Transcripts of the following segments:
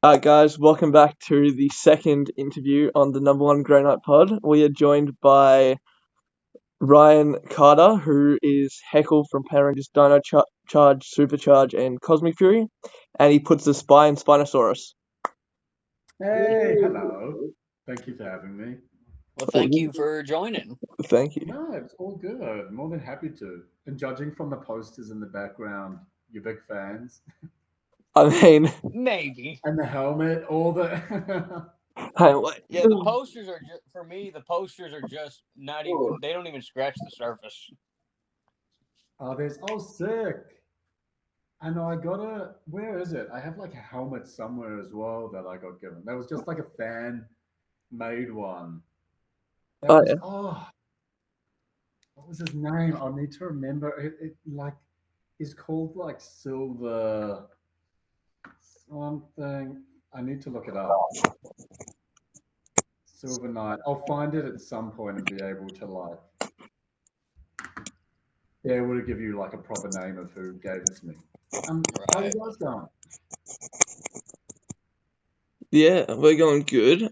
Guys, welcome back to the second interview on the number one Grey Knight pod. We are joined by Ryan Carter, who is Heckyl from Power Rangers Dino Charge, Supercharge, and Cosmic Fury, and he puts the spy in Spinosaurus. Hey, hello. Thank you for having me. Well, thank you for joining. Thank you. No, it's all good. More than happy to. And judging from the posters in the background, you're big fans. I mean, Maybe. And the helmet, all the. Yeah, the posters are just, for me, the posters are just not even, they don't even scratch the surface. Sick. I know I got where is it? I have like a helmet somewhere as well that I got given. That was just like a fan made one. That oh was, yeah. what was his name? I'll need to remember. It like is called like Silver something. I need to look it up. Silver Knight. I'll find it at some point and be able to be able to give you like a proper name of who gave it to me. How you guys going? Yeah, we're going good.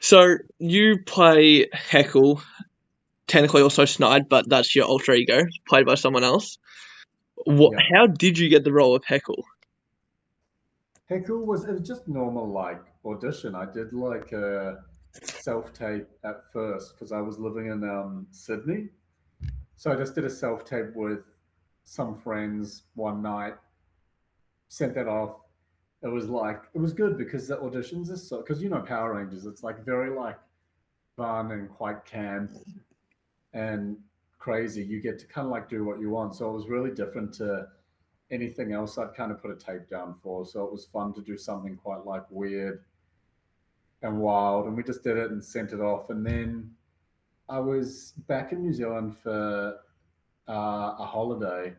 So you play Heckyl, technically also Snide, but that's your alter ego, played by someone else. Yeah. How did you get the role of Heckyl? Heckyl was just normal like audition. I did like a self tape at first because I was living in Sydney. So I just did a self tape with some friends one night, sent that off. It was good because the auditions are so because Power Rangers, it's like very like fun and quite camp and crazy. You get to kind of like do what you want. So it was really different to anything else I'd kind of put a tape down for. So it was fun to do something quite like weird and wild. And we just did it and sent it off. And then I was back in New Zealand for a holiday,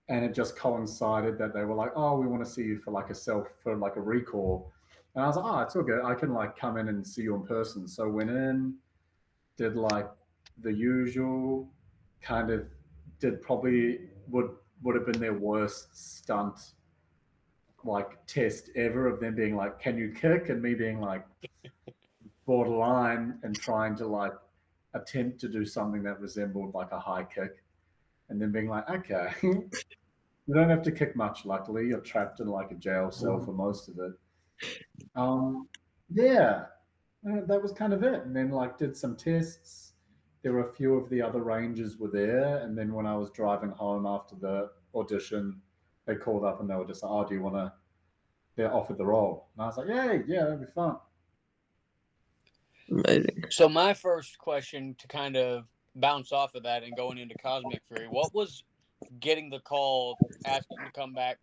and it just coincided that they were like, "Oh, we want to see you for like a recall." And I was like, "Oh, it's all good. I can like come in and see you in person." So went in, did like the usual, kind of did probably would have been their worst stunt like test ever of them being like, "Can you kick?" and me being like borderline and trying to like attempt to do something that resembled like a high kick, and then being like, "Okay." You don't have to kick much, luckily. You're trapped in like a jail cell for most of it. Yeah, that was kind of it. And then like did some tests. There were a few of the other rangers were there, and then when I was driving home after the audition, they called up and they were just like, "Oh, do you want to?" They offered the role, and I was like, "Yay, yeah, that'd be fun." Amazing. So my first question to kind of bounce off of that and going into Cosmic Fury, what was getting the call asking to come back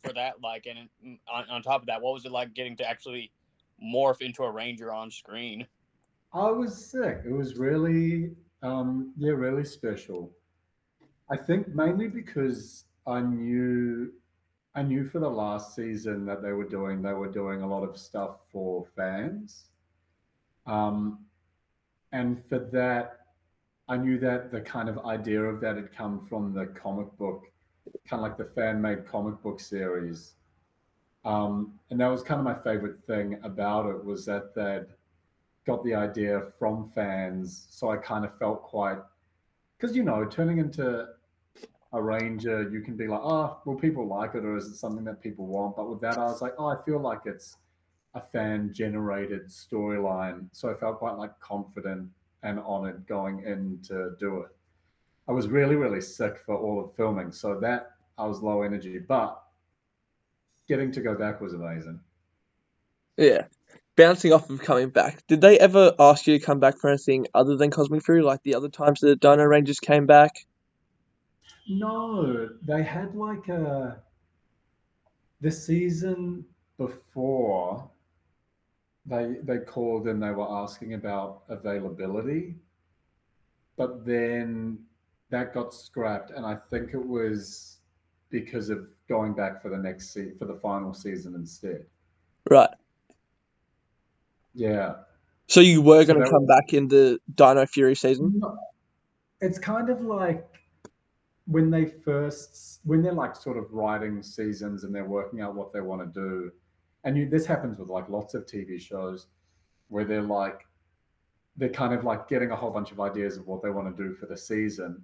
for that like, and on top of that, what was it like getting to actually morph into a ranger on screen? I was sick. It was really, yeah, really special. I think mainly because I knew for the last season that they were doing a lot of stuff for fans. Um, and for that, I knew that the kind of idea of that had come from the comic book, kind of like the fan made comic book series. And that was kind of my favorite thing about it was that they'd got the idea from fans. So I kind of felt quite, because turning into a ranger, you can be like, oh, will people like it, or is it something that people want? But with that, I was like, oh, I feel like it's a fan generated storyline. So I felt quite like confident and honored going in to do it. I was really, really sick for all of filming. So that I was low energy, but getting to go back was amazing. Yeah. Bouncing off of coming back, did they ever ask you to come back for anything other than Cosmic Fury, like the other times the Dino Rangers came back? No, they had the season before they called and they were asking about availability, but then that got scrapped, and I think it was because of going back for for the final season instead. Right. Yeah, So you were so going to that come was back in the Dino Fury season? no, it's kind of like when they're like sort of writing seasons and they're working out what they want to do, and this happens with like lots of TV shows where they're kind of like getting a whole bunch of ideas of what they want to do for the season,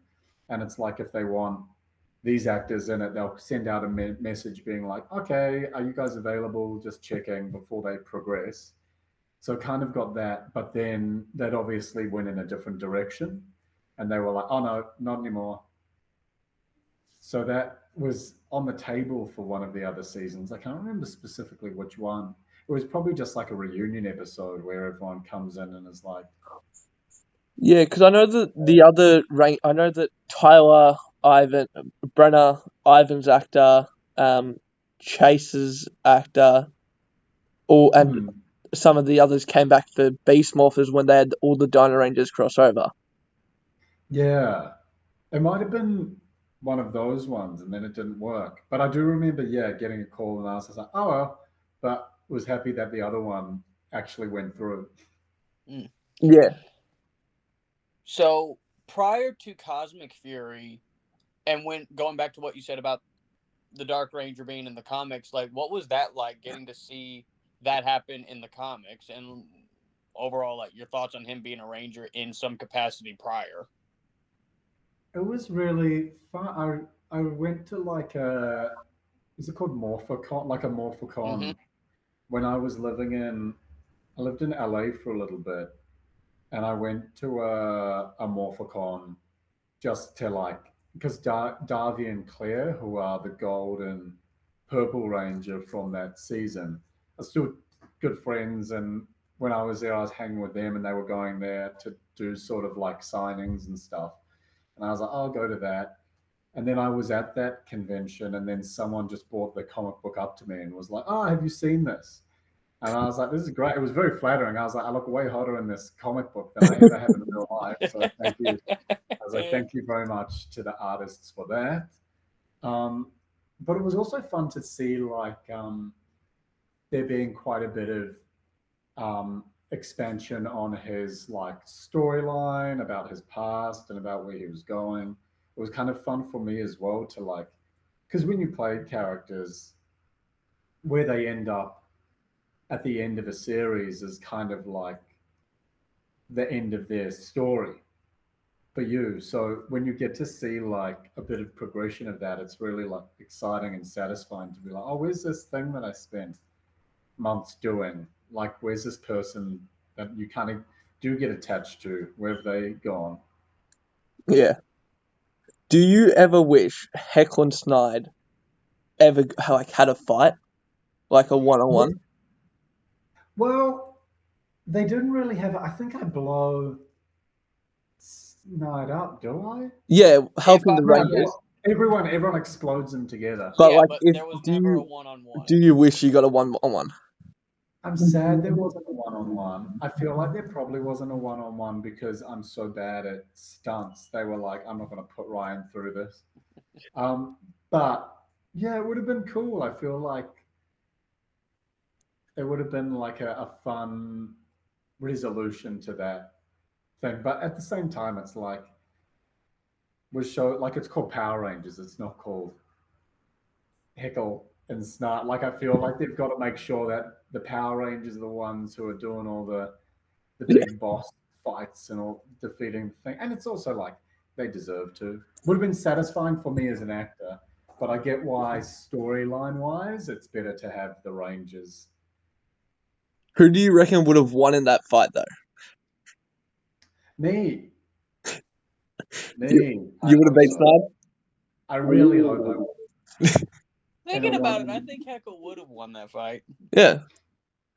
and it's like if they want these actors in it, they'll send out a message being like, "Okay, are you guys available? Just checking," before they progress. So kind of got that, but then that obviously went in a different direction, and they were like, "Oh no, not anymore." So that was on the table for one of the other seasons. I can't remember specifically which one. It was probably just like a reunion episode where everyone comes in and is like, Yeah, because I know that I know that Tyler, Brenner, Ivan's actor, Chase's actor, and hmm, some of the others came back for Beast Morphers when they had all the Dino Rangers crossover. yeah, it might have been one of those ones, and then it didn't work. But I do remember, yeah, getting a call and I was like, "Oh well," but was happy that the other one actually went through. Mm. Yeah. So prior to Cosmic Fury, and when going back to what you said about the Dark Ranger being in the comics, like what was that like getting to see that happen in the comics, and overall like your thoughts on him being a ranger in some capacity prior? It was really fun. I went to like a, is it called Morphicon? Like a Mm-hmm. Morphicon when I was I lived in LA for a little bit, and I went to a Morphicon just to like, because Darby and Claire, who are the gold and purple ranger from that season, are still good friends. And when I was there, I was hanging with them, and they were going there to do sort of like signings and stuff. And I was like, I'll go to that. And then I was at that convention, and then someone just brought the comic book up to me and was like, "Oh, have you seen this?" And I was like, "This is great." It was very flattering. I was like, "I look way hotter in this comic book than I ever have in real life." So thank you. I was like, "Thank you very much to the artists for that." Um, but it was also fun to see there being quite a bit of expansion on his like storyline about his past and about where he was going. It was kind of fun for me as well to like, because when you play characters, where they end up at the end of a series is kind of like the end of their story for you. So when you get to see like a bit of progression of that, it's really like exciting and satisfying to be like, oh, where's this thing that I spent months doing? Like, where's this person that you kind of do get attached to? Where have they gone? Yeah. Do you ever wish Heckle and Snide ever like had a fight, like a Yeah. one-on-one? Well, they didn't really have. I think I blow Night Up, do I? Yeah, If helping I the Yeah, Rangers. everyone explodes them together. But Yeah, like, but if there was do never a you one-on-one. do you wish you got a one-on-one? I'm sad there wasn't a one-on-one. I feel like there probably wasn't a one-on-one because I'm so bad at stunts. They were like, I'm not going to put Ryan through this. Um, but yeah, it would have been cool. I feel like it would have been like a fun resolution to that thing. But at the same time, it's like was show like it's called Power Rangers. It's not called Heckyl and Snart. Like I feel like they've got to make sure that the Power Rangers are the ones who are doing all the Yeah. big boss fights and all defeating the thing. And it's also like they deserve to. Would have been satisfying for me as an actor, but I get why storyline wise it's better to have the Rangers. Who do you reckon would have won in that fight though? Me, You, me. I you would have hope beat so. Snide? I really hope I will. In a Thinking about it, I one. think Heckle would have won that fight. Yeah.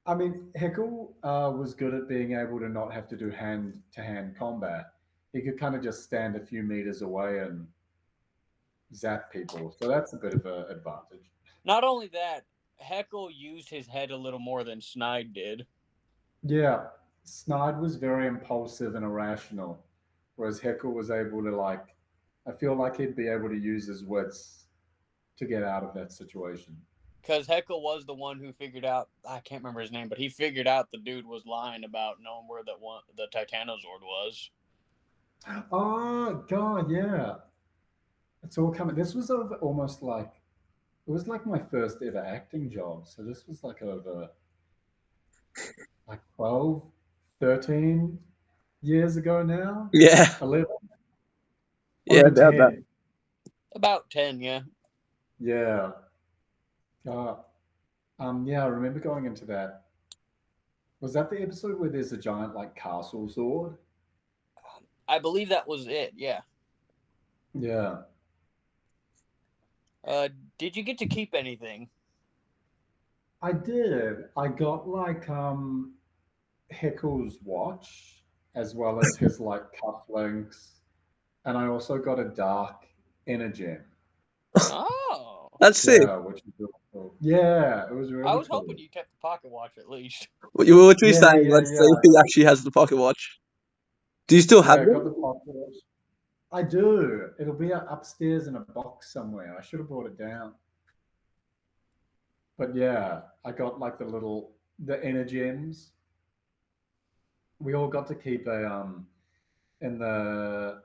I mean, Heckel was good at being able to not have to do hand to hand combat. He could kind of just stand a few meters away and zap people. So that's a bit of an advantage. Not only that, Heckle used his head a little more than Snide did. Yeah, Snide was very impulsive and irrational, whereas Heckel was able to like. I feel like he'd be able to use his wits to get out of that situation. Because Heckle was the one who figured out, I can't remember his name, but he figured out the dude was lying about knowing where the Titanosaur was. Oh God, yeah. it's all coming. This was almost like it was like my first ever acting job. So this was like over like 12, 13 years ago now. Yeah, 11, yeah, over about that. 10. About 10, yeah. Yeah. Uh, yeah, I remember going into that. Was that the episode where there's a giant like castle sword? I believe that was it, yeah. Yeah. Uh, did you get to keep anything? I did. I got like Heckle's watch as well as his like cufflinks, and I also got a dark energy. Oh. That's sick. Yeah, which is really cool. Yeah, it was I really was hoping cool. you kept the pocket watch at least. What were you Yeah, saying? yeah, Let's see yeah. who actually has the pocket watch. Do you still have Yeah, I got them? the pocket watch. I do. It'll be upstairs in a box somewhere. I should have brought it down. But yeah, I got like the inner gems. We all got to keep a in the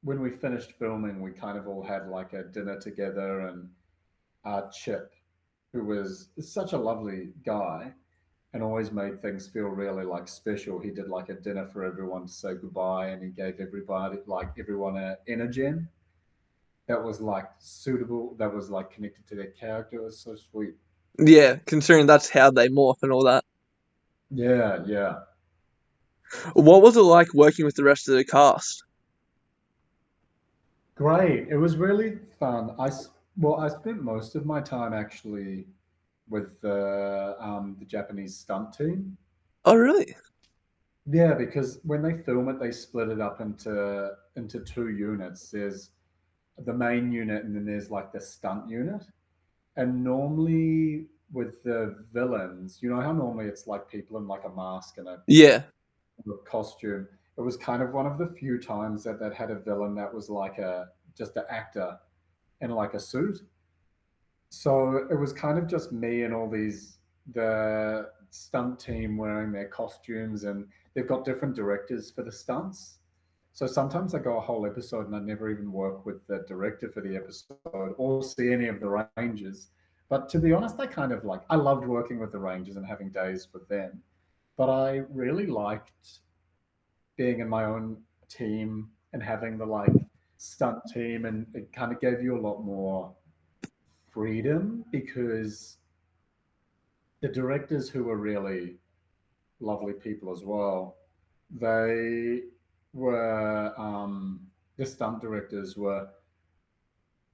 when we finished filming, we kind of all had like a dinner together, and Chip, who was such a lovely guy and always made things feel really like special. He did like a dinner for everyone to say goodbye, and he gave everyone a inner gem that was like suitable, that was like connected to their character. It was so sweet. Yeah, considering that's how they morph and all that. Yeah, yeah. What was it like working with the rest of the cast? Great. It was really fun. Well, I spent most of my time actually with the Japanese stunt team. Oh, really? Yeah, because when they film it, they split it up into two units. There's the main unit, and then there's like the stunt unit. And normally with the villains, you know how normally it's like people in like a mask and Yeah, a costume. It was kind of one of the few times that had a villain that was like a just an actor in like a suit. So it was kind of just me and all the stunt team wearing their costumes, and they've got different directors for the stunts. So sometimes I go a whole episode and I never even work with the director for the episode or see any of the Rangers. But to be honest, I loved working with the Rangers and having days with them. But I really liked being in my own team and having the like stunt team, and it kind of gave you a lot more freedom because the directors, who were really lovely people as well, they were the stunt directors were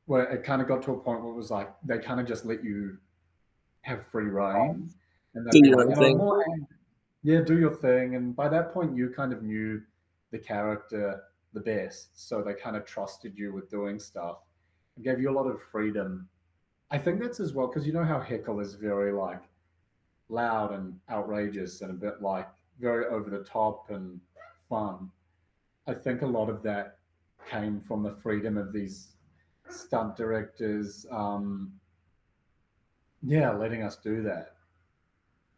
where it kind of got to a point where it was like they kind of just let you have free reign, and do they'd be your like, own thing. more, yeah, do your thing. And by that point, you kind of knew the character the best, so they kind of trusted you with doing stuff and gave you a lot of freedom. I think that's as well because you know how Heckyl is very like loud and outrageous and a bit like very over the top and fun. I think a lot of that came from the freedom of these stunt directors, yeah, letting us do that.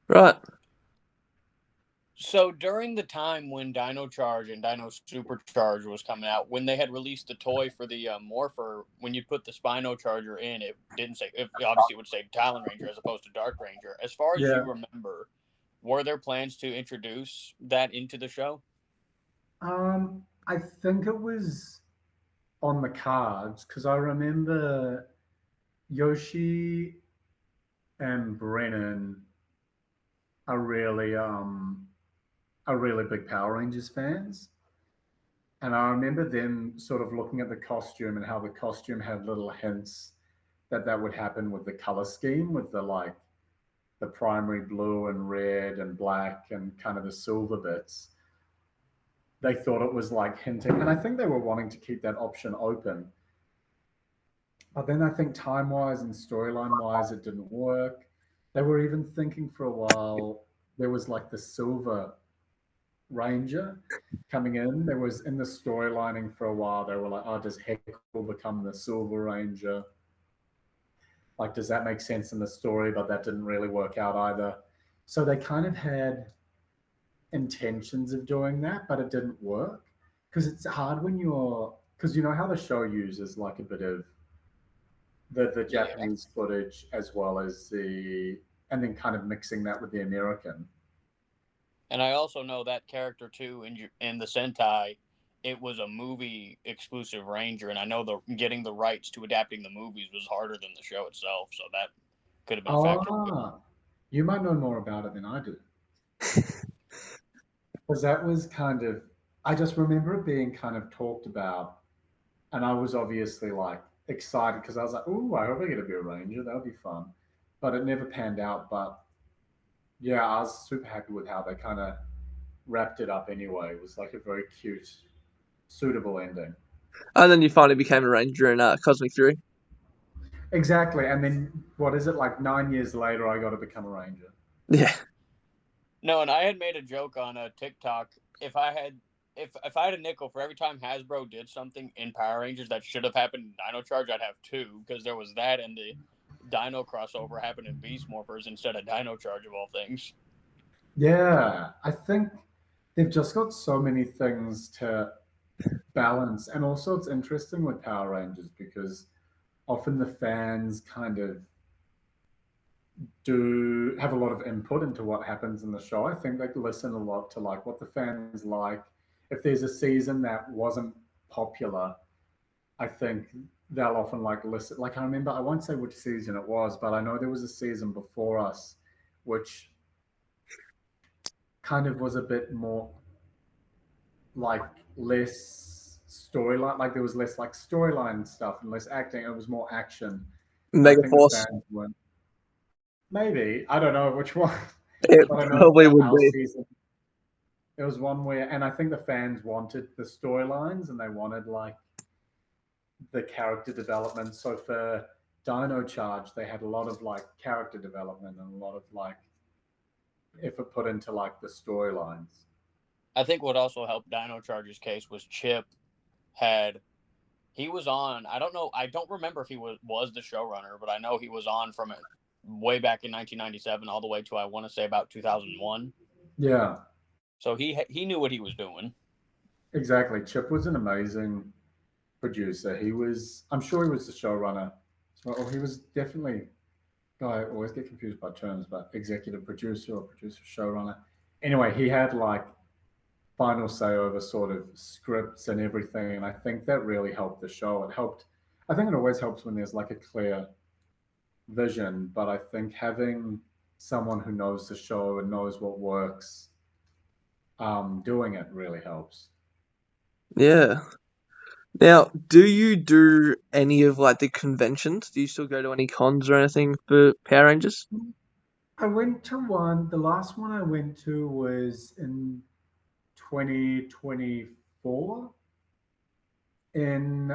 Right. So during the time when Dino Charge and Dino Supercharge was coming out, when they had released the toy for the Morpher, when you put the Spino Charger in, it didn't say. Obviously, it would say Talon Ranger as opposed to Dark Ranger. As far as you Yeah. remember, were there plans to introduce that into the show? I think it was on the cards because I remember Yoshi and Brennan are really big Power Rangers fans. And I remember them sort of looking at the costume and how the costume had little hints that would happen with the color scheme, with the like the primary blue and red and black and kind of the silver bits. They thought it was like hinting, and I think they were wanting to keep that option open. But then I think time wise and storyline wise, it didn't work. They were even thinking for a while there was like the silver ranger coming in. There was in the storylining for a while. They were like, "Oh, does Heckyl become the Silver Ranger? Like, does that make sense in the story?" But that didn't really work out either. So they kind of had intentions of doing that, but it didn't work because it's hard when you're because you know how the show uses like a bit of the Japanese footage as well as and then kind of mixing that with the American. And I also know that character too in the Sentai, it was a movie exclusive Ranger, and I know getting the rights to adapting the movies was harder than the show itself, so that could have been a factor too. Ah, you might know more about it than I do. Because that was kind of, I just remember it being kind of talked about, and I was obviously like excited because I was like, "Oh, I hope I get to be a ranger. That would be fun." But it never panned out. But yeah, I was super happy with how they kind of wrapped it up. Anyway, it was like a very cute, suitable ending. And then you finally became a ranger in Cosmic Fury. Exactly. And then what is it like 9 years later? I got to become a ranger. Yeah. No, and I had made a joke on a TikTok. If I had a nickel for every time Hasbro did something in Power Rangers that should have happened in Dino Charge, I'd have two, because there was that and the Dino crossover happened in Beast Morphers instead of Dino Charge of all things. Yeah, I think they've just got so many things to balance. And also, it's interesting with Power Rangers because often the fans kind of do have a lot of input into what happens in the show. I think they listen a lot to like what the fans like. If there's a season that wasn't popular, I think they'll often like listen. Like I remember, I won't say which season it was, but I know there was a season before us, which kind of was a bit more like less storyline. Like there was less like storyline stuff and less acting. It was more action. And I think the Megaforce. fans weren't. Maybe I don't know which one, It but I know probably for would our be. season, there was one where, and I think the fans wanted the storylines and they wanted like the character development. So for Dino Charge, they had a lot of like character development and a lot of like effort put into like the storylines. I think what also helped Dino Charge's case was Chip had he was on. I don't know. I don't remember if he was the showrunner, but I know he was on from it way back in 1997 all the way to I want to say about 2001. Yeah, So he knew what he was doing. exactly. Chip was an amazing producer. He was, I'm sure he was the showrunner. Well, he was definitely, I always get confused by terms, but executive producer or producer showrunner. Anyway, he had like final say over sort of scripts and everything. And I think that really helped the show. It helped, I think it always helps when there's like a clear vision, but I think having someone who knows the show and knows what works doing it really helps. Yeah. Now, do you do any of like the conventions? Do you still go to any cons or anything for Power Rangers? I went to one, the last one I went to was in 2024 in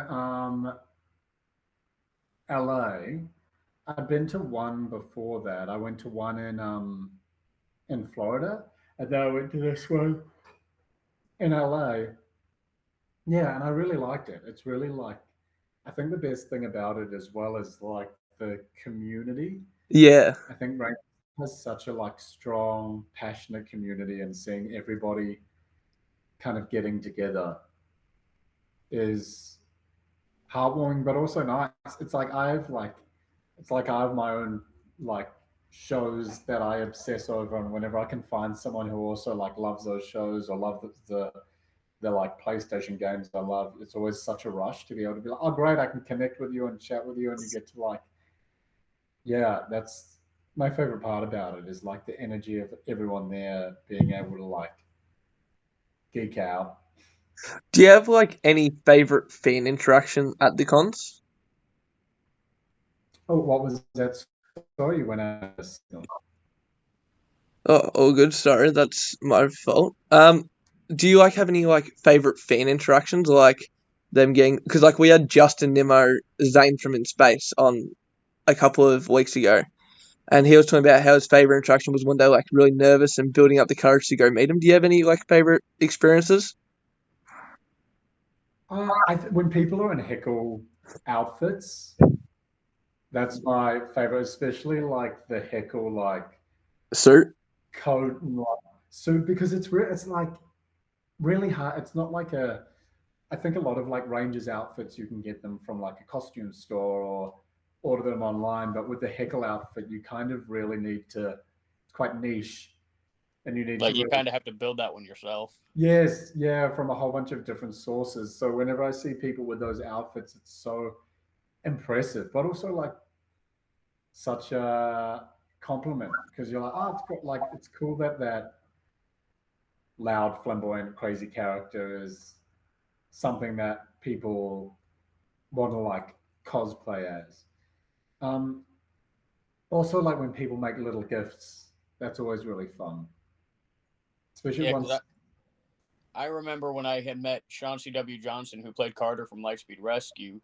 LA. I'd been to one before that. I went to one in Florida, and then I went to this one in LA. Yeah, and I really liked it. It's really like I think the best thing about it as well is like the community. Yeah. I think Rain has such a like strong, passionate community, and seeing everybody kind of getting together is heartwarming, but also nice. It's like I have my own like shows that I obsess over, and whenever I can find someone who also like loves those shows or love the like PlayStation games I love, it's always such a rush to be able to be like, oh great, I can connect with you and chat with you, and you get to like, yeah, that's my favorite part about it is like the energy of everyone there being able to like geek out. Do you have like any favorite fan interaction at the cons? Oh, what was that? Sorry, you went out of signal. Oh, all good. Sorry, that's my fault. Do you like have any like favorite fan interactions, like them getting? Because like we had Justin Nimmo, Zane from In Space on a couple of weeks ago, and he was talking about how his favorite interaction was when they were like really nervous and building up the courage to go meet him. Do you have any like favorite experiences? When people are in Heckyl outfits, that's my favorite, especially like the Heckyl like Suit? coat and like suit because it's like really hard. It's not like a I think a lot of like Rangers outfits you can get them from like a costume store or order them online, but with the Heckyl outfit, you kind of really need to. It's quite niche, and you need to Like you really. kind of have to build that one yourself. Yes, yeah, from a whole bunch of different sources. So whenever I see people with those outfits, it's so impressive, but also like such a compliment because you're like, oh, it's got like it's cool that that loud, flamboyant, crazy character is something that people want to like cosplay as. Um, Also, like when people make little gifts, that's always really fun, especially Yeah, because once. I remember when I had met Sean C.W. Johnson, who played Carter from Lightspeed Rescue,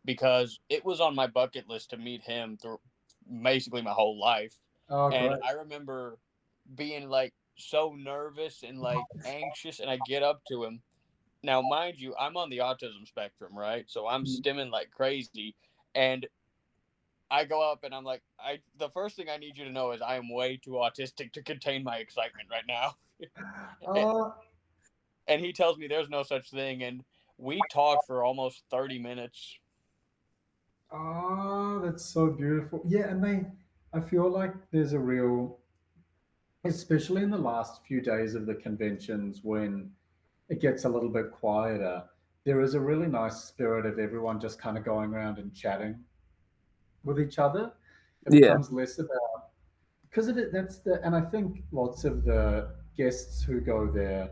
because it was on my bucket list to meet him through basically my whole life. Oh, And great! I remember being like so nervous and like anxious, and I get up to him. Now, mind you, I'm on the autism spectrum, right? So I'm stimming like crazy. And I go up and I'm like, the first thing I need you to know is I am way too autistic to contain my excitement right now. Uh, And he tells me there's no such thing. And we talked for almost 30 minutes. oh, that's so beautiful. Yeah, and I feel like there's a real, especially in the last few days of the conventions when it gets a little bit quieter, there is a really nice spirit of everyone just kind of going around and chatting with each other. It Yeah. becomes less about because that's the and I think lots of the guests who go there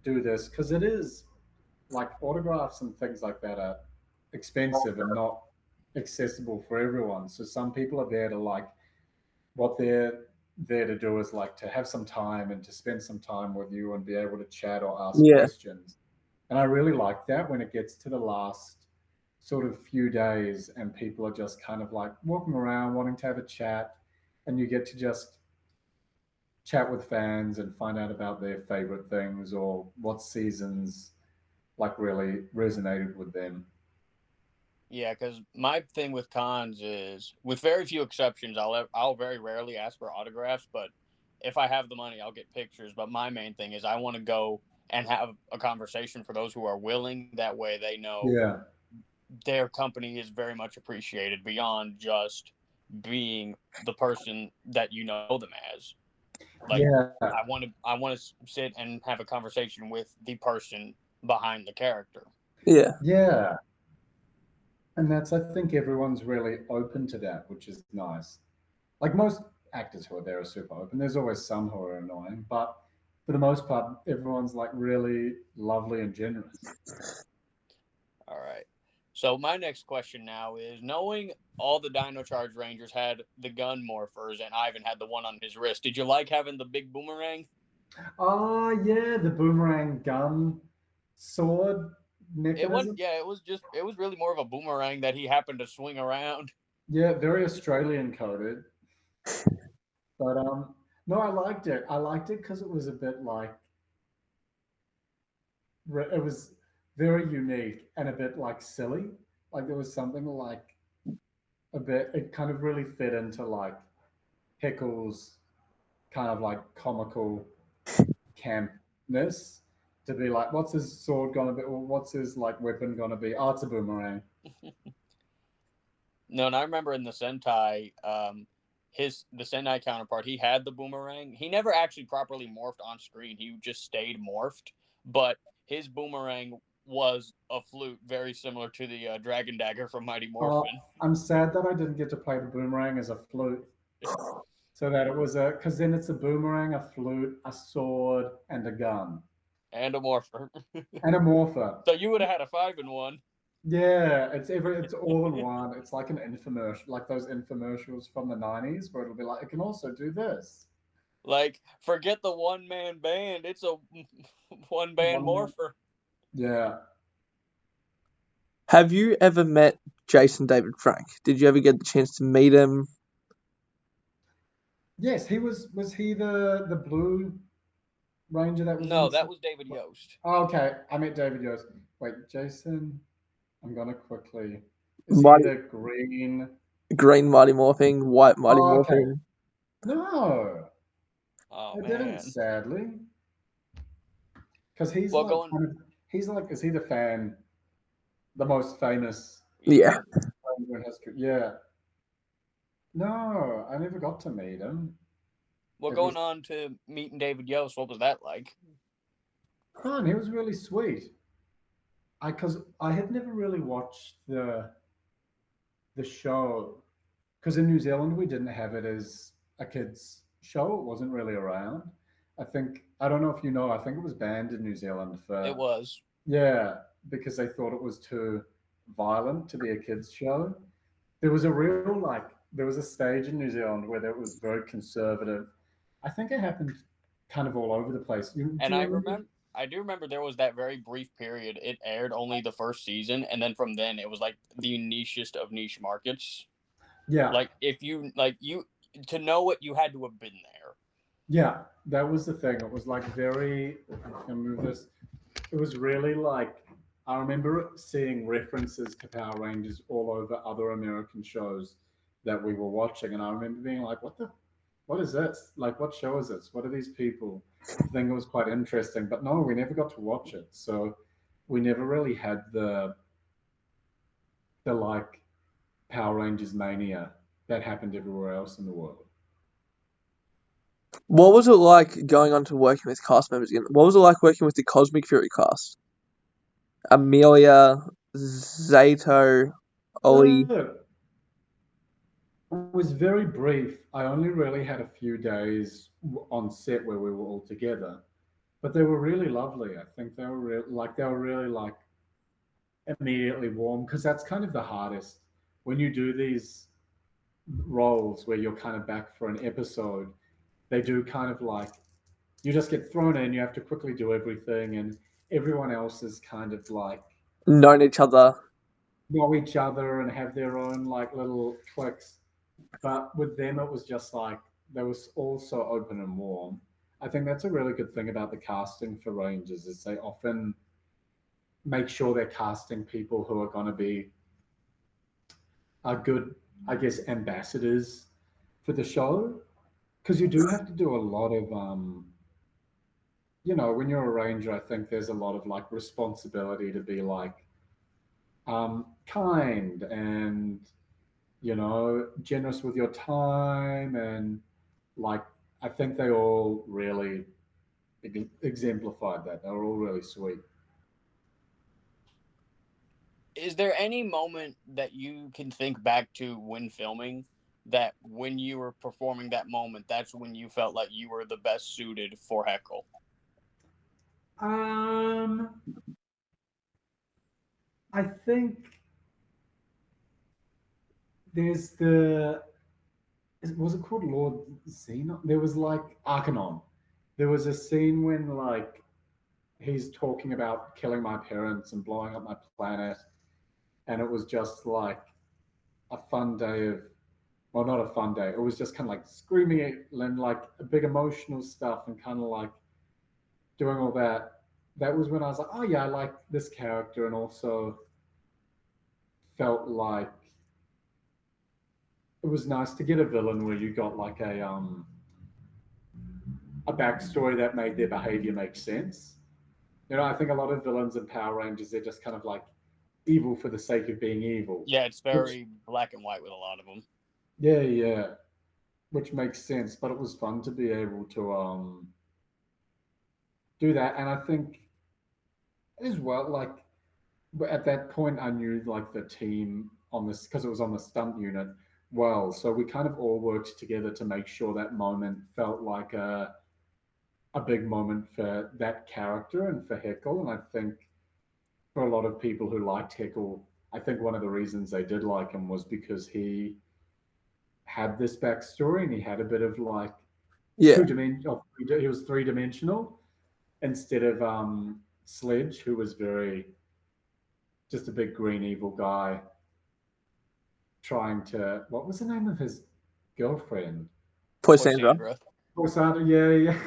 do this because it is like autographs and things like that are expensive and not accessible for everyone. So some people are there to like what they're there to do is like to have some time and to spend some time with you and be able to chat or ask Yeah. questions. And I really like that when it gets to the last sort of few days and people are just kind of like walking around wanting to have a chat and you get to just chat with fans and find out about their favorite things or what seasons like really resonated with them. Yeah, because my thing with cons is, with very few exceptions, I'll very rarely ask for autographs, but if I have the money, I'll get pictures. But my main thing is I want to go and have a conversation for those who are willing. That way, they know Yeah. their company is very much appreciated beyond just being the person that you know them as. Like, Yeah. I want to sit and have a conversation with the person behind the character. Yeah. Yeah. And that's, I think everyone's really open to that, which is nice. Like most actors who are there are super open. There's always some who are annoying, but for the most part, everyone's like really lovely and generous. All right. So my next question now is, knowing all the Dino Charge Rangers had the gun morphers and Ivan had the one on his wrist, did you like having the big boomerang? Oh, yeah, the boomerang gun sword It wasn't. mechanism. Yeah, it was really more of a boomerang that he happened to swing around. Yeah, very Australian coded. But no, I liked it. I liked it because it was a bit like it was very unique and a bit like silly. Like there was something like a bit. It kind of really fit into like Heckyll's kind of like comical campness to be like, what's his sword gonna be? Or what's his like weapon gonna be? Oh, it's a boomerang. No, and I remember in the Sentai, the Sentai counterpart, he had the boomerang. He never actually properly morphed on screen. He just stayed morphed, but his boomerang was a flute, very similar to the Dragon Dagger from Mighty Uh, Morphin, I'm sad that I didn't get to play the boomerang as a flute. So that it was a because then it's a boomerang, a flute, a sword, and a gun, and a morpher. and a morpher. So you would have had a 5-in-1. Yeah, it's all in one. It's like an infomercial, like those infomercials from the '90s, where it'll be like, it can also do this. Like, forget the one man band. It's a one band One, morpher. yeah. Have you ever met Jason David Frank? Did you ever get the chance to meet him? Yes, he was. Was he the blue ranger that was in No, the? that was David Yost. Oh, okay, I met David Yost. Wait, Jason. I'm gonna quickly. Is he Mighty the green? green Mighty Morphing, white Mighty Oh, okay. Morphing. No, Oh I didn't. man. Sadly, because he's Well, like going. kind of He's like, is he the most famous Yeah. ranger in history? Yeah. No, I never got to meet him. Well, It going was on to meeting David Yost, what was that like? fun. He was really sweet. Because I had never really watched the show because in New Zealand we didn't have it as a kids show. It wasn't really around. I don't know if you know. I think it was banned in New Zealand It for was. yeah because they thought it was too violent to be a kids show. There was a real like there was a stage in New Zealand where it was very conservative. I think it happened kind of all over the place. Do And you I remember? remember, I do remember there was that very brief period. It aired only the first season, and then from then it was like the nichest of niche markets. Yeah, Like if you like you to know it, you had to have been there. yeah, that was the thing. It was like very. I can move this. It was really like I remember seeing references to Power Rangers all over other American shows that we were watching, and I remember being like, what is this? Like, what show is this? What are these people?" I think it was quite interesting, but no, we never got to watch it, so we never really had the like Power Rangers mania that happened everywhere else in the world. What was it like going on to working with cast members again? What was it like working with the Cosmic Fury cast? Amelia, Zato, Ollie. Uh, It was very brief. I only really had a few days on set where we were all together, but they were really lovely. I think they were really like immediately warm because that's kind of the hardest when you do these roles where you're kind of back for an episode. They do kind of like you just get thrown in. You have to quickly do everything, and everyone else is kind of like Known each other. know each other and have their own like little cliques. But with them, it was just like they was all so open and warm. I think that's a really good thing about the casting for Rangers is they often make sure they're casting people who are going to be good, I guess, ambassadors for the show. Because you do have to do a lot of, when you're a ranger, I think there's a lot of like responsibility to be like kind and generous with your time and like I think they all really exemplified that. They were all really sweet. Is there any moment that you can think back to when filming that when you were performing that moment, that's when you felt like you were the best suited for Heckyl? Um, I think there's was it called Lord Xenon? There was like Arcanon. There was a scene when like he's talking about killing my parents and blowing up my planet, and it was just like a fun day of well, not a fun day. It was just kind of like screaming and like a big emotional stuff and kind of like doing all that. That was when I was like, oh yeah, I like this character, and also felt like it was nice to get a villain where you got like a backstory that made their behavior make sense. I think a lot of villains in Power Rangers they're just kind of like evil for the sake of being evil, Yeah, it's which very black and white with a lot of them. yeah, which makes sense. But it was fun to be able to do that, and I think as well like but at that point I knew like the team on this because it was on the stunt unit well, so we kind of all worked together to make sure that moment felt like a big moment for that character and for Heckyl. And I think for a lot of people who liked Heckyl, I think one of the reasons they did like him was because he had this backstory and he had a bit of like Yeah. two dimensional. He was three dimensional instead of Sledge, who was very just a big green evil guy trying to. What was the name of his girlfriend? Poor Sandra. Poisandra. Corsada, yeah.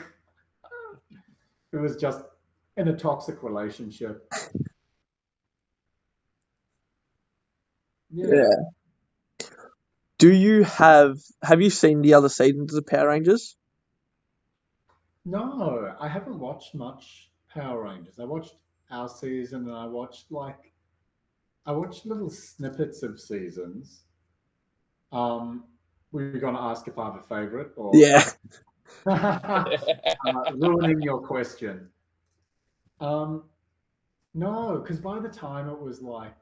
It was just in a toxic relationship. Yeah. Yeah. Have you seen the other seasons of Power Rangers? No, I haven't watched much Power Rangers. I watched our season, and I watched little snippets of seasons. Um, were you going to ask if I have a favorite or Yeah. ruining your question? Um, no, because by the time it was like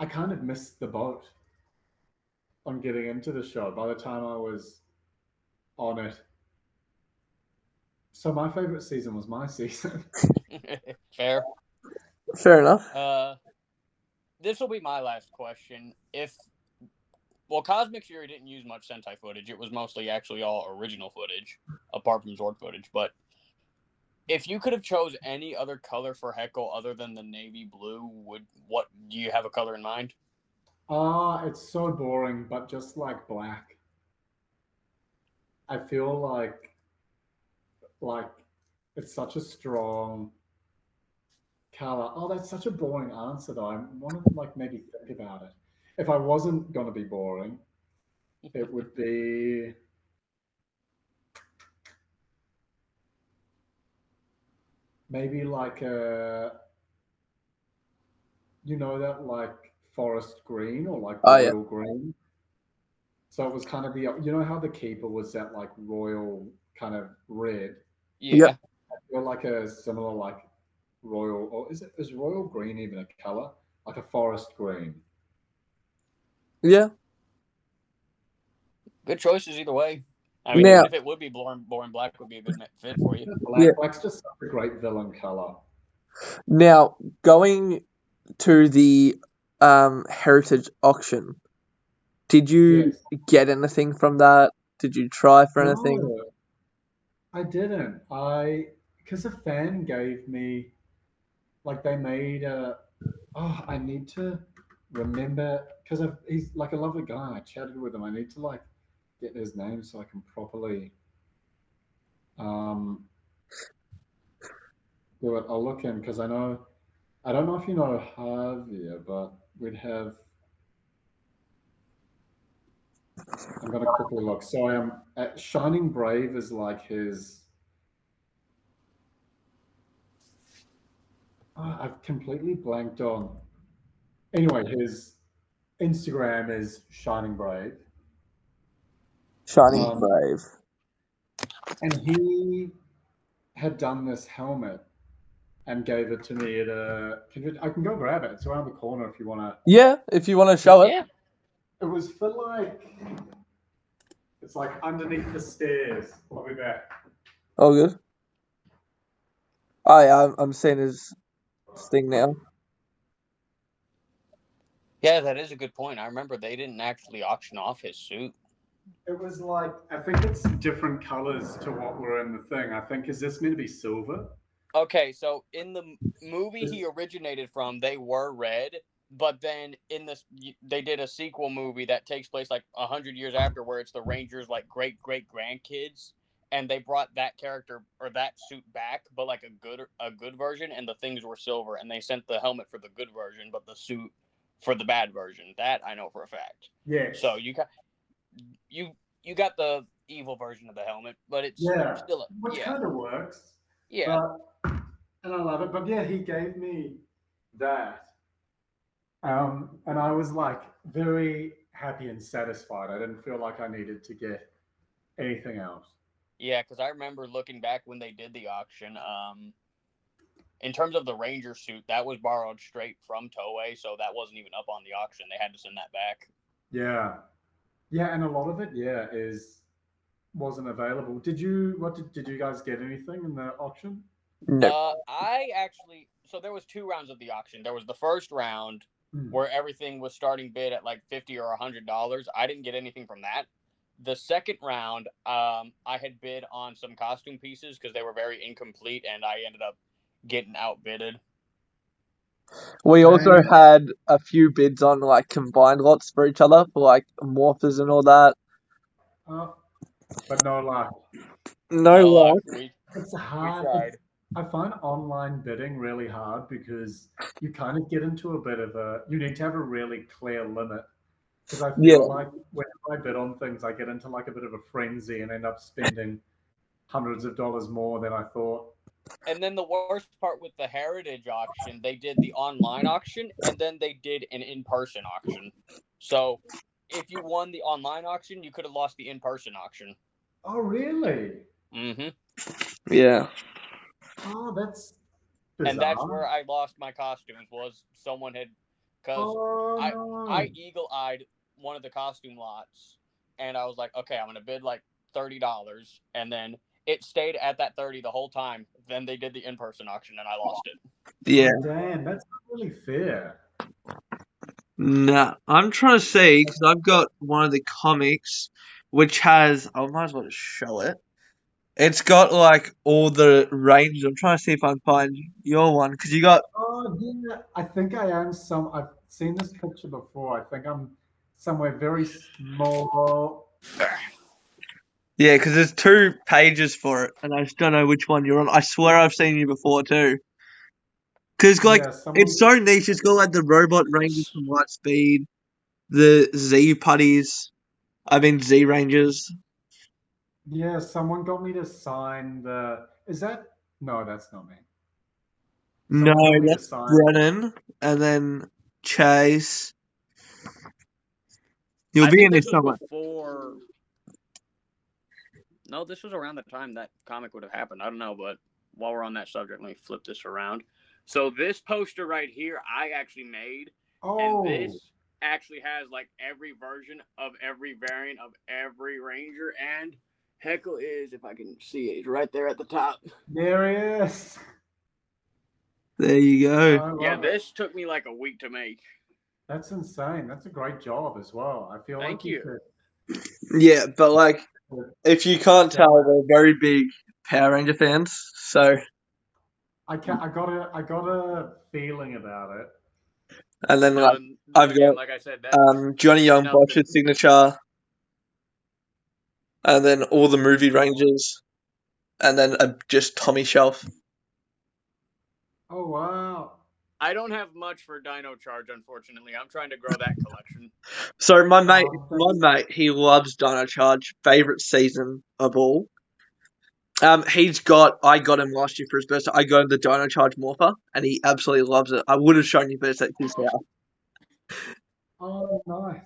I kind of missed the boat on getting into the show. By the time I was on it, so my favorite season was my season. Fair. Fair enough. This will be my last question. Well, Cosmic Fury didn't use much Sentai footage. It was mostly actually all original footage, apart from Zord footage. But if you could have chose any other color for Heckyl other than the navy blue, what do you have a color in mind? It's so boring, but just like black. I feel like it's such a strong color. Oh, that's such a boring answer though. I want to like maybe think about it. If I wasn't gonna be boring, it would be maybe like a that like forest green or like Oh yeah. royal green. So it was kind of the how the keeper was that like royal kind of red. Yep. Yeah. I feel like a similar like royal, or is royal green even a color? Like a forest green. Yeah. Good choices either way. I mean, Now, even if it would be boring black would be a good fit for you. yeah. Black's just such a great villain color. Now, going to the heritage auction, did you Yes. get anything from that? Did you try for anything? No, I didn't. Because a fan gave me, like, they made a, oh, I need to remember, because he's like a lovely guy. I chatted with him. I need to, like, get his name so I can properly um, do it. I'll look in, because I don't know if you know Javier, but we'd have, I'm going to quickly look. So Shining Brave is like his, I've completely blanked on. Anyway, his Instagram is Shining Brave. Shining Um, Brave. and he had done this helmet and gave it to me at I can go grab it. It's around the corner if you want to. Yeah, if you want to show it. Yeah. It was for like, it's like underneath the stairs. I'll be back. All good. Oh yeah, I'm seeing his thing now. Yeah, that is a good point. I remember they didn't actually auction off his suit. It was like, I think it's different colors to what were in the thing. I think, is this meant to be silver? Okay, so in the movie he originated from, they were red, but then in this they did a sequel movie that takes place like 100 years after, where it's the Rangers' like great grandkids, and they brought that character or that suit back, but like a good version, and the things were silver, and they sent the helmet for the good version, but the suit for the bad version. That I know for a fact. Yes. So you you got the evil version of the helmet, but it's Yeah, still which yeah kind of works. yeah. But and I love it. But yeah, he gave me that. And I was like very happy and satisfied. I didn't feel like I needed to get anything else. Yeah, because I remember looking back when they did the auction. In terms of the Ranger suit, that was borrowed straight from Toei, so that wasn't even up on the auction. They had to send that back. Yeah. Yeah, and a lot of it, yeah, is wasn't available. Did you guys get anything in the auction? No. I actually so there was two rounds of the auction. There was the first round Mm. where everything was starting bid at like $50 or $100. I didn't get anything from that. The second round, I had bid on some costume pieces because they were very incomplete, and I ended up getting outbidded. We also Dang. had a few bids on like combined lots for each other for like morphers and all that. Uh, but no luck. No No luck. luck. It's We hard. tried. I find online bidding really hard because you kind of get into a bit of you need to have a really clear limit. Because I Yeah. feel like when I bid on things, I get into like a bit of a frenzy and end up spending hundreds of dollars more than I thought. And then the worst part with the heritage auction, they did the online auction and then they did an in-person auction. So if you won the online auction, you could have lost the in-person auction. Oh, really? Mm-hmm. Yeah. Oh, that's And that's bizarre. where I lost my costumes. Was someone had, because Oh, I no. eagle-eyed one of the costume lots, and I was like, okay, I'm gonna bid like $30, and then it stayed at that 30 the whole time. Then they did the in-person auction, and I lost it. Yeah. Oh, damn. That's not really fair. Nah, I'm trying to see because I've got one of the comics which has. I might as well just show it. It's got like all the ranges. I'm trying to see if I can find your one because you got. Oh, yeah. I think I am some. I've seen this picture before. I think I'm somewhere very small. Yeah, because there's 2 pages for it, and I just don't know which one you're on. I swear I've seen you before too. Because like Yeah, someone. it's so niche. It's got like the robot rangers from Lightspeed, the Z putties. I mean Z rangers. Yeah, someone got me to sign the. Is that? No, that's not me. No, Someone got me to that's sign. Brennan, and then Chase. You'll I be think in this this was somewhere. before. No, this was around the time that comic would have happened. I don't know, but while we're on that subject, let me flip this around. So this poster right here, I actually made, and Oh, this actually has like every version of every variant of every Ranger, and Heckyl is, if I can see it, he's right there at the top. there he is. There you Oh, go. I Yeah, love it. this took me like a week to make. That's insane. That's a great job as well. I feel Thank like you you. Yeah, but like could if you can't sell tell, that. we're very big Power Ranger fans. So I got a feeling about it. and then No, like and I've again, got like I said, that's Johnny Young Bosch's nothing. signature, and then all the movie Rangers, and then just Tommy Shelf. Oh wow. I don't have much for Dino Charge, unfortunately. I'm trying to grow that collection. So my That's mate, he loves Dino Charge. Favorite season of all. I got him last year for his birthday. I got him the Dino Charge Morpher, and he absolutely loves it. I would have shown you, but it's at his house. oh nice.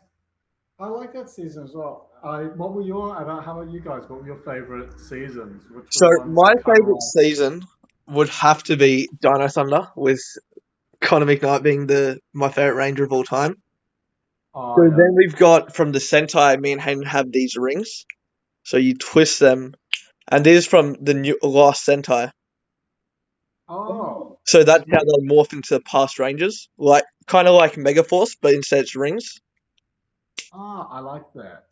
I like that season as well. I what were your about how about you guys? What were your favorite seasons? Which were So the ones my that kind of favorite like season would have to be Dino Thunder, with Connor McKnight being the my favorite Ranger of all time. oh So yeah. then we've got from the Sentai. Me and Hayden have these rings. So you twist them, and these is from the new last Sentai. Oh So that's how sweet. they morph into past Rangers, like kind of like Megaforce, but instead it's rings. Ah, I like that.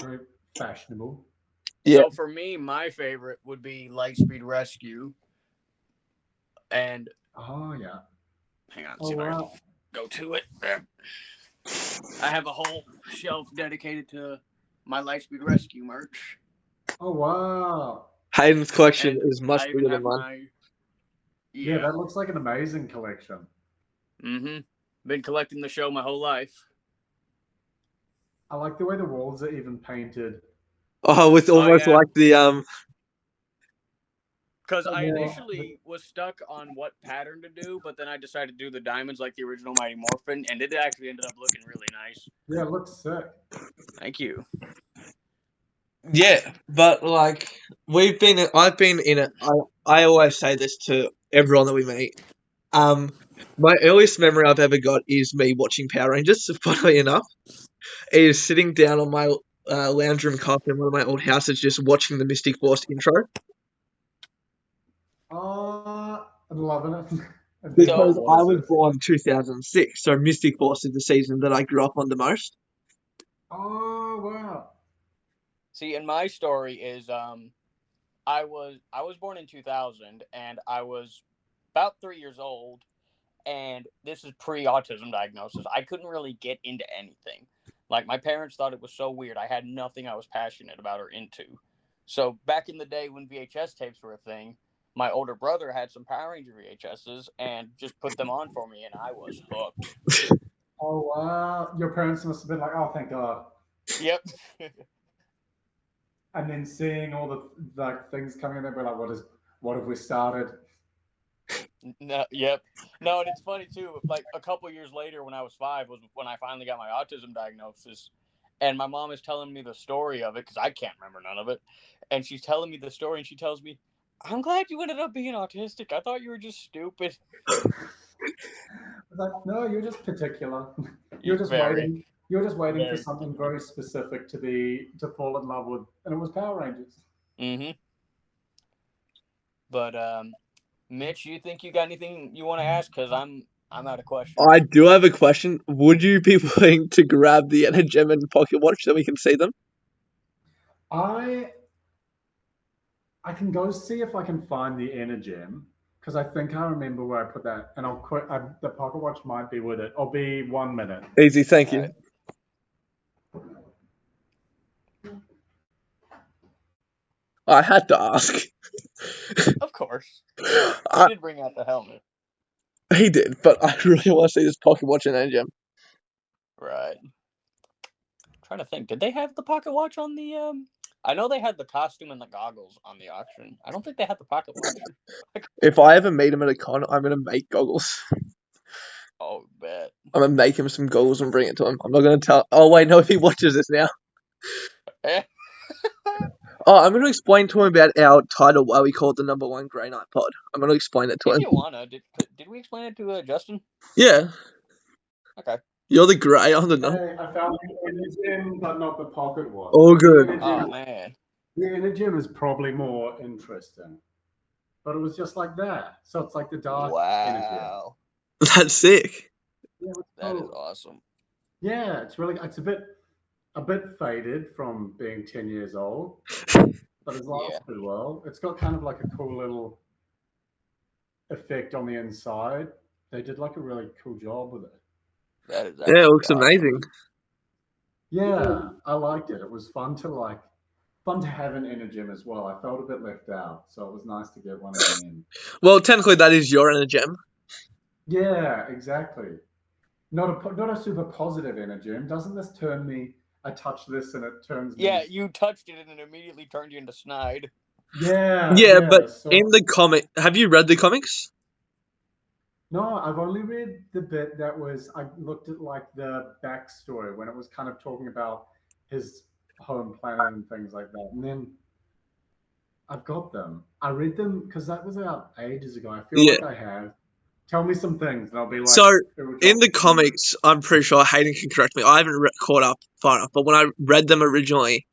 Very fashionable. Yeah, So for me, my favorite would be Lightspeed Rescue. And Oh yeah. hang on, Oh see if I can wow. go to it. There. I have a whole shelf dedicated to my Lightspeed Rescue merch. Oh wow. Hayden's collection And is much I even bigger than have mine. my. Yeah, Yeah. that looks like an amazing collection. Mm hmm. Been collecting the show my whole life. I like the way the walls are even painted. Oh, with Oh, almost yeah. like the Because I Yeah, initially was stuck on what pattern to do, but then I decided to do the diamonds like the original Mighty Morphin, and it actually ended up looking really nice. yeah, it looks sick. Thank you. yeah, but like I've been in it. I always say this to everyone that we meet. Um, my earliest memory I've ever got is me watching Power Rangers. Funnily enough, is sitting down on my lounge room carpet in one of my old houses, just watching the Mystic Force intro. I'm loving it. And then So, what Because I was was it? born 2006, so Mystic Force is the season that I grew up on the most. Oh wow. see, in my story is I was born in 2000, and I was about 3 years old, and this is pre-autism diagnosis. I couldn't really get into anything. Like my parents thought it was so weird. I had nothing I was passionate about or into. So back in the day when VHS tapes were a thing, my older brother had some Power Ranger VHSs and just put them on for me, and I was hooked. Oh wow. Your parents must have been like, oh thank God. Yep. And then seeing all the like things coming in there, we're like, What have we started? No, yep. No, and it's funny too. Like a couple years later, when I was 5, was when I finally got my autism diagnosis, and my mom is telling me the story of it because I can't remember none of it, and she's telling me the story, and she tells me, "I'm glad you ended up being autistic. I thought you were just stupid." Like, no, you're just particular. Very, You're just waiting for very something particular. very specific to fall in love with, and it was Power Rangers. Mm-hmm. But Mitch, you think you got anything you want to ask? Because I'm out of questions. I do have a question. Would you be willing to grab the Energem and Pocket Watch so we can see them? I I can go see if I can find the Energem because I think I remember where I put that, and I'll quit. The pocket watch might be with it. I'll be 1 minute. Easy, thank All you. right. I had to ask. Of course. He I, did bring out the helmet. he did, but I really want to see this Pocket Watch and Energem. Right. Trying to think. Did they have the pocket watch on the I know they had the costume and the goggles on the auction. I don't think they had the pocket watch. If I ever meet him at a con, I'm going to make goggles. Oh, bet. I'm going to make him some goggles and bring it to him. I'm not going to tell. Oh, wait, no, if he watches this now. Oh, I'm going to explain to him about our title, why we call it the number 1 Grey Knight pod. I'm going to explain it to If him. you wanna, did we explain it to Justin? Yeah. Okay. You're the grey on the number. Hey, I found the Energem, but not the pocket watch. All But good. Oh man. The Energem is probably more interesting, but it was just like that. So it's like the dark Energem. Wow. That's sick. Yeah, That is awesome. yeah, it's a bit faded from being 10 years old, but it's lasted well. It's got kind of like a cool little effect on the inside. They did like a really cool job with it. That is Yeah, it looks awesome. amazing. Yeah, I liked it. It was fun to have an Energem as well. I felt a bit left out, so it was nice to get one in the end. Well, technically, that is your Energem. Yeah, exactly. Not a super positive Energem. Doesn't this turn me? I touch this and it turns me. Yeah, you touched it and it immediately turned you into Snide. Yeah, but so, in the comic, have you read the comics? no, I've only read the bit that was. I looked at like the backstory when it was kind of talking about his home planet and things like that, and then I've got them. I read them because that was out ages ago. I feel Yeah. like I have. Tell me some things, and I'll be like. So, in the comics, I'm pretty sure Hayden can correct me. I haven't caught up far enough, but when I read them originally,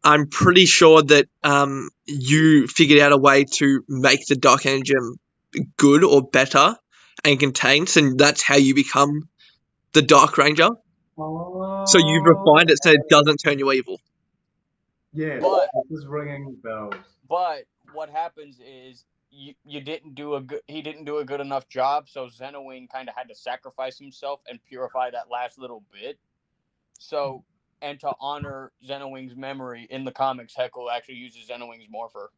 I'm pretty sure that you figured out a way to make the Dark Energem good or better and contained, and that's how you become the Dark Ranger. So you've refined it so it doesn't turn you evil. Yeah, But this is ringing bells. But what happens is you didn't do a good he didn't do a good enough job, so Zenowing kind of had to sacrifice himself and purify that last little bit. So, and to honor Zenowing's memory in the comics, Heckyl actually uses Zenowing's morpher.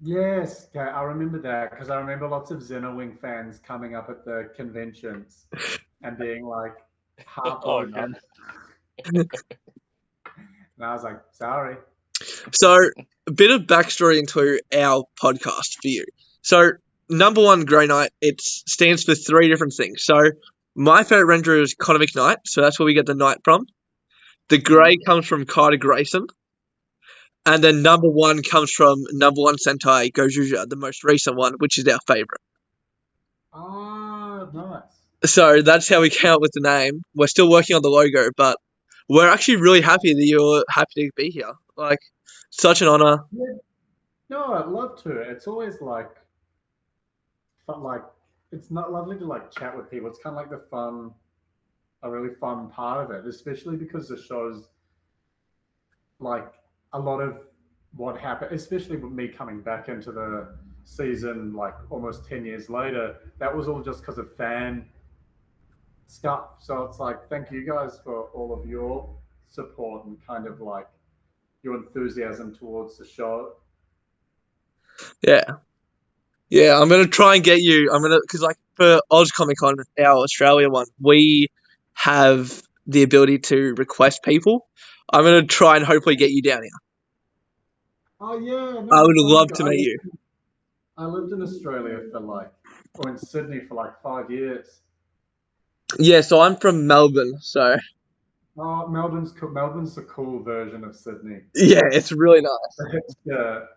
Yes, okay, I remember that because I remember lots of Xenowing fans coming up at the conventions and being like heartbroken. And I was like, sorry. So, a bit of backstory into our podcast for you. So, number 1 Grey Knight, it stands for 3 different things. So, my favourite Ranger is Economic Knight, so that's where we get the Knight from. The Grey comes from Carter Grayson. And then number 1 comes from number 1 Sentai Gojuja, the most recent one, which is our favourite. Oh, nice. So, that's how we came up with the name. We're still working on the logo, but we're actually really happy that you're happy to be here. Like, such an honour. Yeah. No, I'd love to. It's always like it's not lovely to like chat with people. It's kind of like a really fun part of it, especially because the show's like a lot of what happened, especially with me coming back into the season like almost 10 years later. That was all just because of fan stuff. So it's like, thank you guys for all of your support and kind of like your enthusiasm towards the show. Yeah. Yeah, I'm going to try and get you, because like for Oz Comic Con, our Australia one, we have the ability to request people. I'm going to try and hopefully get you down here. Oh yeah, no, I would love to meet you. I lived in Australia or in Sydney for like 5 years. Yeah, so I'm from Melbourne, so Oh, Melbourne's a cool version of Sydney. yeah, it's really nice. The hipster,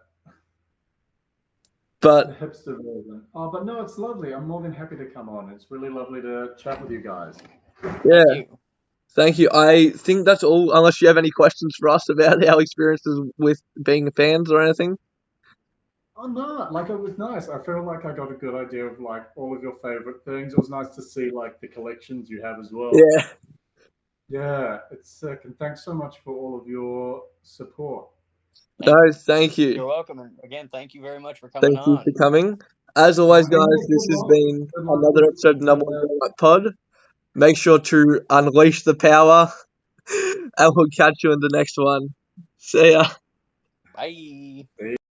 But the hipster version. Oh, but no, it's lovely. I'm more than happy to come on. It's really lovely to chat with you guys. yeah, Thank you. thank you. I think that's all, unless you have any questions for us about our experiences with being fans or anything. Oh no, like it was nice. I feel like I got a good idea of like all of your favorite things. It was nice to see like the collections you have as well. Yeah. Yeah, it's sick. And thanks so much for all of your support. No, thank you. You're welcome. And again, thank you very much for coming Thank you on. for coming. As always, And guys, yeah, this good has luck. been Good luck another with episode of Number One Grown-Up Pod. Make sure to unleash the power, and we'll catch you in the next one. See ya. Bye.